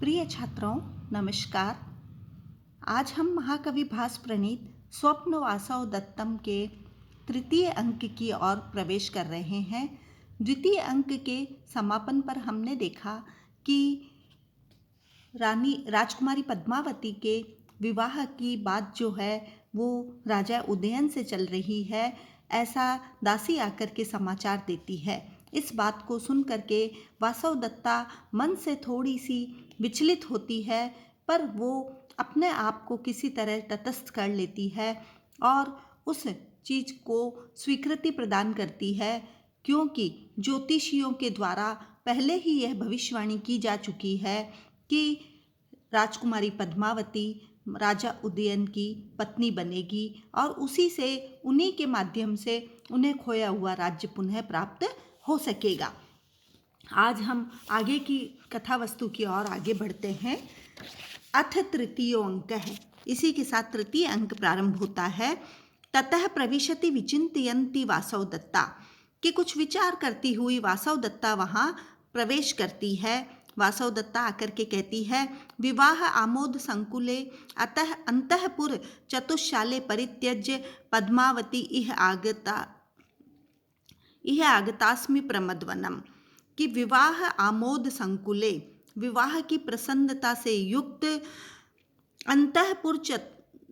प्रिय छात्रों, नमस्कार। आज हम महाकवि भास प्रणीत स्वप्न वासव दत्तम के तृतीय अंक की ओर प्रवेश कर रहे हैं। द्वितीय अंक के समापन पर हमने देखा कि रानी राजकुमारी पद्मावती के विवाह की बात जो है वो राजा उदयन से चल रही है, ऐसा दासी आकर के समाचार देती है। इस बात को सुन करके वासव दत्ता मन से थोड़ी सी विचलित होती है, पर वो अपने आप को किसी तरह तटस्थ कर लेती है और उस चीज़ को स्वीकृति प्रदान करती है, क्योंकि ज्योतिषियों के द्वारा पहले ही यह भविष्यवाणी की जा चुकी है कि राजकुमारी पद्मावती राजा उदयन की पत्नी बनेगी और उसी से, उन्हीं के माध्यम से उन्हें खोया हुआ राज्य पुनः प्राप्त हो सकेगा। आज हम आगे की कथा वस्तु की ओर आगे बढ़ते हैं। अथ तृतीय अंक है, इसी के साथ तृतीय अंक प्रारंभ होता है। ततः प्रविशति विचिंतयन्ती वासव दत्ता, कि कुछ विचार करती हुई वासव दत्ता वहाँ प्रवेश करती है। वासव दत्ता आकर के कहती है, विवाह आमोद संकुले अतः अंतःपुर चतुशाले परित्यज्य पद्मावती इह आगतास्मि प्रमदवनम, कि विवाह आमोद संकुले, विवाह की प्रसन्नता से युक्त अंतःपुर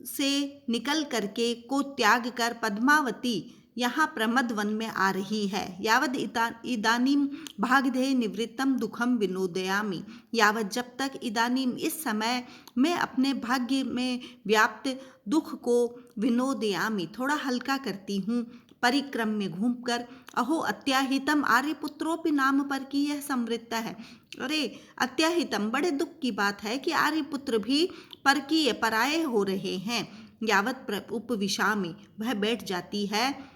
से निकल करके को त्याग कर पद्मावती यहाँ प्रमद वन में आ रही है। यावद इदानीम भागधेय निवृत्तम दुखम विनोदयामि, यावत जब तक इदानीम इस समय मैं अपने भाग्य में व्याप्त दुख को विनोदयामि थोड़ा हल्का करती हूँ, परिक्रम में घूमकर। अहो अत्याहितम आर्यपुत्रोपि नाम पर की यह समृद्ध है। अरे अत्याहितम, बड़े दुख की बात है कि आर्यपुत्र भी परकीय पराये हो रहे हैं। यावत उपविशामि, वह बैठ जाती है।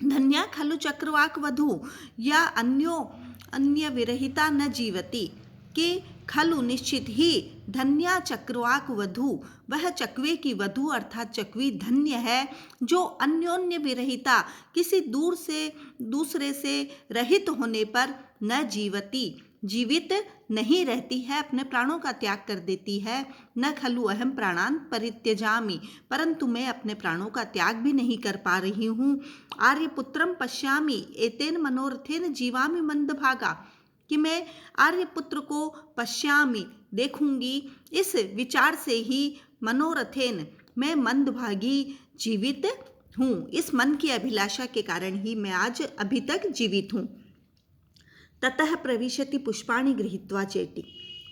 धन्या खलु चक्रवाक वधू या अन्य विरहिता न जीवती, कि खलु निश्चित ही धन्या चक्रवाक वधू, वह चकवे की वधू अर्थात चकवी धन्य है, जो अन्योन्य विरहिता, किसी दूसरे से रहित होने पर न जीवती, जीवित नहीं रहती है, अपने प्राणों का त्याग कर देती है। न खलु अहम प्राणान परित्यजामि, परंतु मैं अपने प्राणों का त्याग भी नहीं कर पा रही हूँ। आर्यपुत्रम पश्यामि एतेन मनोरथेन जीवामि मंदभागा, कि मैं आर्यपुत्र को पश्यामि देखूंगी, इस विचार से ही मनोरथेन मैं मंदभागी जीवित हूँ, इस मन की अभिलाषा के कारण ही मैं आज अभी तक जीवित हूँ। ततः प्रविशति पुष्पाणि गृहीत्वा चेटी,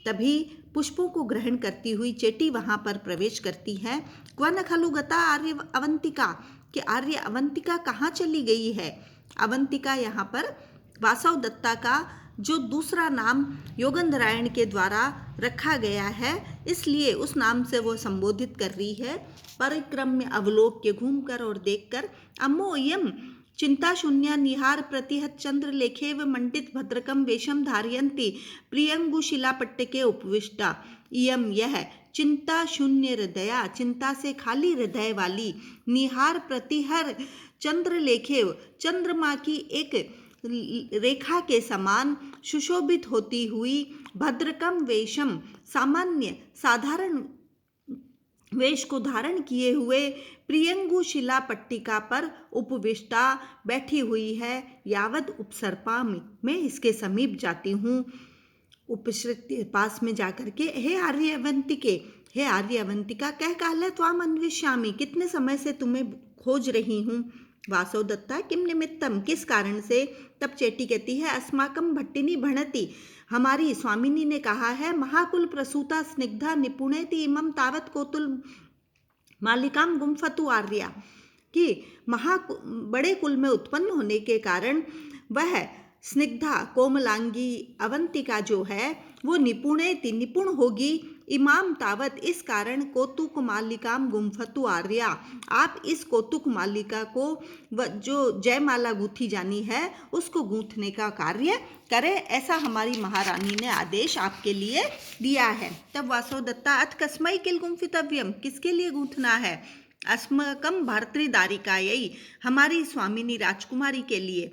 तभी पुष्पों को ग्रहण करती हुई चेटी वहाँ पर प्रवेश करती है। क्वन खलु गता आर्य अवंतिका, कि आर्य अवंतिका कहाँ चली गई है। अवंतिका यहाँ पर वासव दत्ता का जो दूसरा नाम योगंधरायण के द्वारा रखा गया है, इसलिए उस नाम से वो संबोधित कर रही है। परिक्रम में अवलोक के घूमकर और देखकर, अम्मो यम चिंता शून्य निहार प्रतिहत चंद्र लेखेव मंडित भद्रकम वेशम धारयंती प्रियंगुशिलापट्टके उपविष्टा, इयम यह चिंता शून्य हृदया, चिंता से खाली हृदय वाली, निहार प्रतिहर चंद्र लेखेव, चंद्रमा की एक रेखा के समान सुशोभित होती हुई, भद्रकम वेशम सामान्य साधारण वेश को धारण किए हुए, प्रियंगु शिला पट्टिका पर उपविष्टा बैठी हुई है। यावद उपसर्पामि, मैं इसके समीप जाती हूँ। उपसृत पास में जाकर के, हे आर्यवंतिके, हे आर्यवंतिका, कह काले त्वाम अन्विष्यामि, कितने समय से तुम्हें खोज रही हूँ। वासव दत्ता किम निमित्तम, किस कारण से। तब चेटी कहती है, अस्माकम भट्टिनी भणति, हमारी स्वामिनी ने कहा है, महाकुल प्रसूता स्निग्धा निपुणेति इमं तावत कोतुल मालिकाम गुम्फतु आर्या, कि बड़े कुल में उत्पन्न होने के कारण वह स्निग्धा कोमलांगी अवंतिका जो है वो निपुण होगी, इमाम तावत, इस कारण कौतुक मालिकाम गुम्फतु आर्या, आप इस कौतुक मालिका को जो जयमाला गूंथी जानी है उसको गूंथने का कार्य करें, ऐसा हमारी महारानी ने आदेश आपके लिए दिया है। तब वासव दत्ता, अथ कस्मै किल गुम्फितव्यम, किसके लिए गूंथना है। अस्मकम भर्तृदारिकायै, हमारी स्वामिनी राजकुमारी के लिए।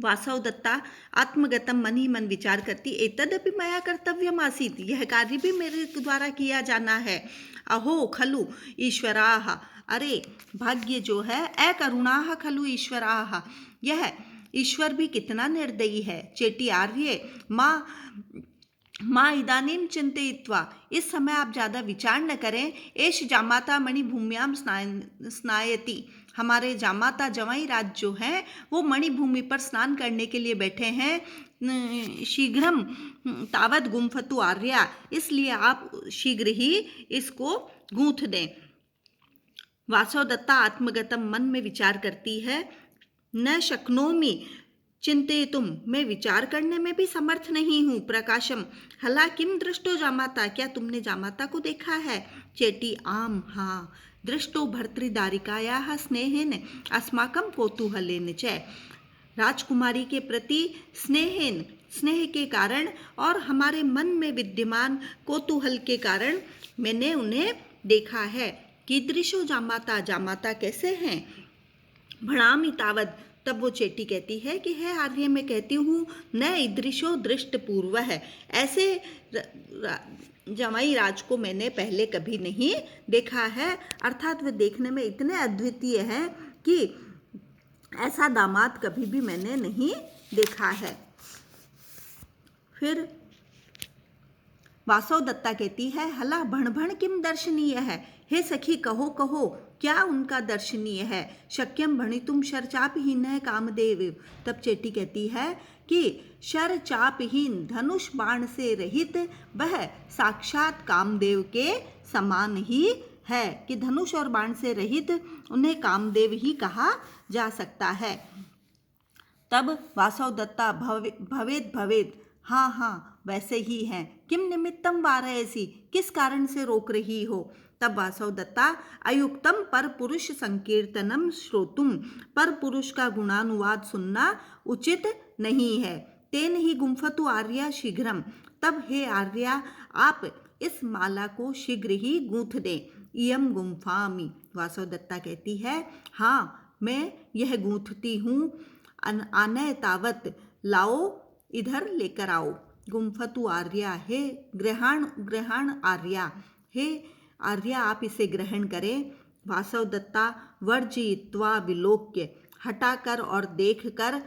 वासव दत्ता आत्मगतम मन ही मन विचार करती, एतदपि मया कर्तव्यम आसीत, यह कार्य भी मेरे द्वारा किया जाना है। अहो खलु ईश्वराः, अरे भाग्य जो है, अकरुणाः खलु ईश्वराः, यह ईश्वर भी कितना निर्दयी है। चेटी आर्य माँ इदानीं चिंतयित्वा, इस समय आप ज़्यादा विचार न करें। एष जामाता मणिभूम्याम स्नायति, हमारे जामाता जवाई राज जो हैं वो मणिभूमि पर स्नान करने के लिए बैठे हैं। शीघ्रम तावत गुम्फतु आर्या, इसलिए आप शीघ्र ही इसको गूंथ दें। वासव दत्ता आत्मगतम मन में विचार करती है, न शक्नोमि चिंतयितुम, मैं विचार करने में भी समर्थ नहीं हूँ। प्रकाशम हला किम दृष्टो जामाता, क्या तुमने जामाता को देखा है। चेटी आम, हाँ, दृष्टो भर्तृदारिकायाः स्नेहेन अस्माकं कौतूहलेन च, राजकुमारी के प्रति स्नेह के कारण और हमारे मन में विद्यमान कौतूहल के कारण मैंने उन्हें देखा है। कीदृशो जामाता, जामाता कैसे हैं। भणामि तावद, तब वो चेटी कहती है कि है आर्य, मैं कहती हूँ, न ईदृशो दृष्ट पूर्व है, ऐसे जवाई राज को मैंने पहले कभी नहीं देखा है। अर्थात वे देखने में इतने अद्वितीय हैं कि ऐसा दामाद कभी भी मैंने नहीं देखा है। फिर वासव दत्ता कहती है, हला भण भण किम दर्शनीय है, हे सखी कहो कहो क्या उनका दर्शनीय है। शक्यम भणितुम शरचापहीन है कामदेव, तब चेटी कहती है कि शरचापहीन, धनुष बाण से रहित वह साक्षात कामदेव के समान ही है, कि धनुष और बाण से रहित उन्हें कामदेव ही कहा जा सकता है। तब वासव दत्ता भवेद, हाँ हाँ वैसे ही हैं। किम निमित्तम वारयसी, किस कारण से रोक रही हो। तब वासव दत्ता अयुक्तम पर पुरुष संकीर्तनम श्रोतुम, पर पुरुष का गुणानुवाद सुनना उचित नहीं है। तेन ही गुम्फतु आर्या शीघ्रम, तब हे आर्या आप इस माला को शीघ्र ही गूंथ दें। इयम गुम्फामि, वासव दत्ता कहती है, हाँ मैं यह गूंथती हूँ। आनय तावत, लाओ इधर लेकर आओ। गुम्फतु आर्या, हे ग्रहण आर्या, हे आर्या आप इसे ग्रहण करें। वासव दत्ता वर्जयित्वा विलोक्य, हटाकर और देखकर,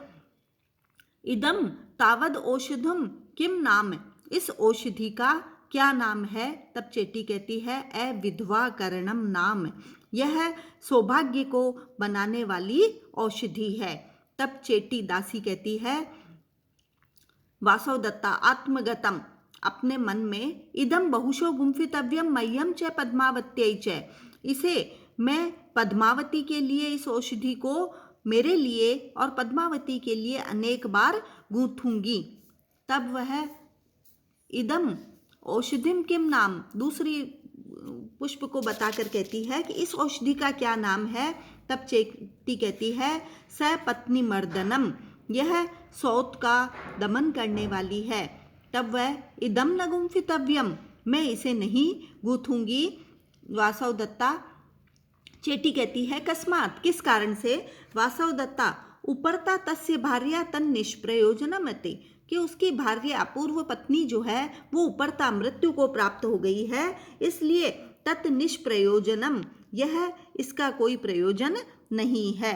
इदम तावद औषधम किम नाम, इस औषधि का क्या नाम है। तब चेटी कहती है, विधवा करणम नाम, यह सौभाग्य को बनाने वाली औषधि है। तब चेटी दासी कहती है, वासव दत्ता आत्मगतम, अपने मन में, इदम बहुशो गुम्फितव्यम मह्यम च पद्मावत्यै च, इसे मैं पद्मावती के लिए, इस औषधि को मेरे लिए और पद्मावती के लिए अनेक बार गूंथूंगी। तब वह इदम औषधिम किम नाम, दूसरी पुष्प को बताकर कहती है कि इस औषधि का क्या नाम है। तब चेटी कहती है, स पत्नी मर्दनम, यह सौत का दमन करने वाली है। तब वह इदम न गुम्फितव्यम, मैं इसे नहीं गूंथूंगी। वासव दत्ता, चेटी कहती है, कस्मात, किस कारण से। वासव दत्ता उपरता तस्य भार्या तन निष्प्रयोजनमते, कि उसकी भार्या अपूर्व पत्नी जो है वो उपरता मृत्यु को प्राप्त हो गई है, इसलिए तत् निष्प्रयोजनम, यह इसका कोई प्रयोजन नहीं है।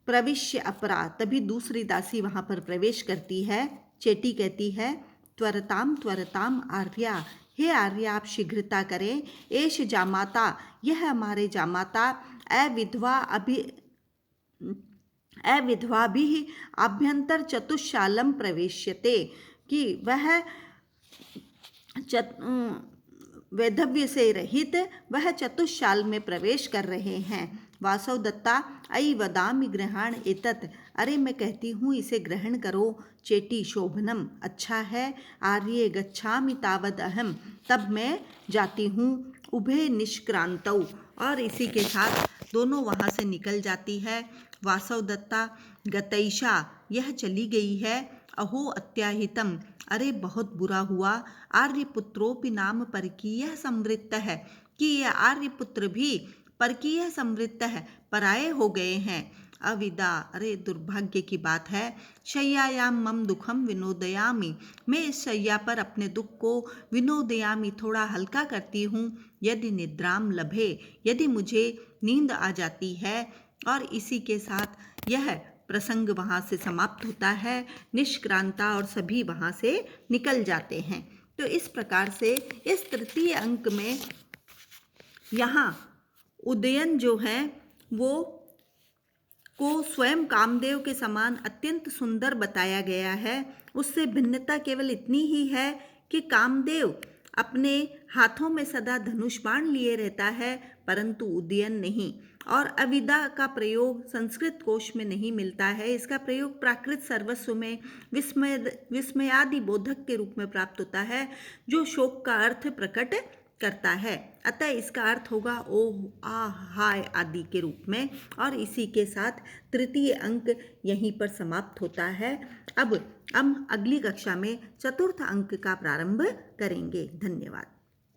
प्रविश्य अपरा, तभी दूसरी दासी वहाँ पर प्रवेश करती है। चेटी कहती है, त्वरताम त्वरताम आर्या, हे आर्या आप शीघ्रता करें। एष जामाता, यह हमारे जामाता अविधवा भी आभ्यंतर चतुशालम प्रवेश्यते, कि वह वैधव्य से रहित वह चतुशाल में प्रवेश कर रहे हैं। वासव दत्ता अयि वदामि ग्रहण एतत्, अरे मैं कहती हूँ इसे ग्रहण करो। चेटी शोभनम, अच्छा है। आर्ये गच्छामि तावद अहम, तब मैं जाती हूँ। उभे निष्क्रांतौ, और इसी के साथ दोनों वहाँ से निकल जाती है। वासव दत्ता गतैषा, यह चली गई है। अहो अत्याहितम, अरे बहुत बुरा हुआ। आर्यपुत्रोपि नाम परकीय संवृत्त है, कि यह आर्यपुत्र भी परकीय संवृत्त है, पराये हो गए हैं। अविदा, अरे दुर्भाग्य की बात है। शय्यायाम मम दुखम विनोदयामि, मैं इस शैया पर अपने दुख को विनोदयामि, थोड़ा हल्का करती हूँ। यदि निद्राम लभे, यदि मुझे नींद आ जाती है। और इसी के साथ यह प्रसंग वहाँ से समाप्त होता है, निष्क्रांता और सभी वहाँ से निकल जाते हैं। तो इस प्रकार से इस तृतीय अंक में यहाँ उदयन जो है वो को स्वयं कामदेव के समान अत्यंत सुंदर बताया गया है। उससे भिन्नता केवल इतनी ही है कि कामदेव अपने हाथों में सदा धनुष बाण लिए रहता है, परंतु उदयन नहीं। और अविदा का प्रयोग संस्कृत कोश में नहीं मिलता है। इसका प्रयोग प्राकृत सर्वस्व में विस्मयादि बोधक के रूप में प्राप्त होता है, जो शोक का अर्थ प्रकट करता है। अतः इसका अर्थ होगा ओह, आ, हाय आदि के रूप में। और इसी के साथ तृतीय अंक यहीं पर समाप्त होता है। अब हम अगली कक्षा में चतुर्थ अंक का प्रारंभ करेंगे। धन्यवाद।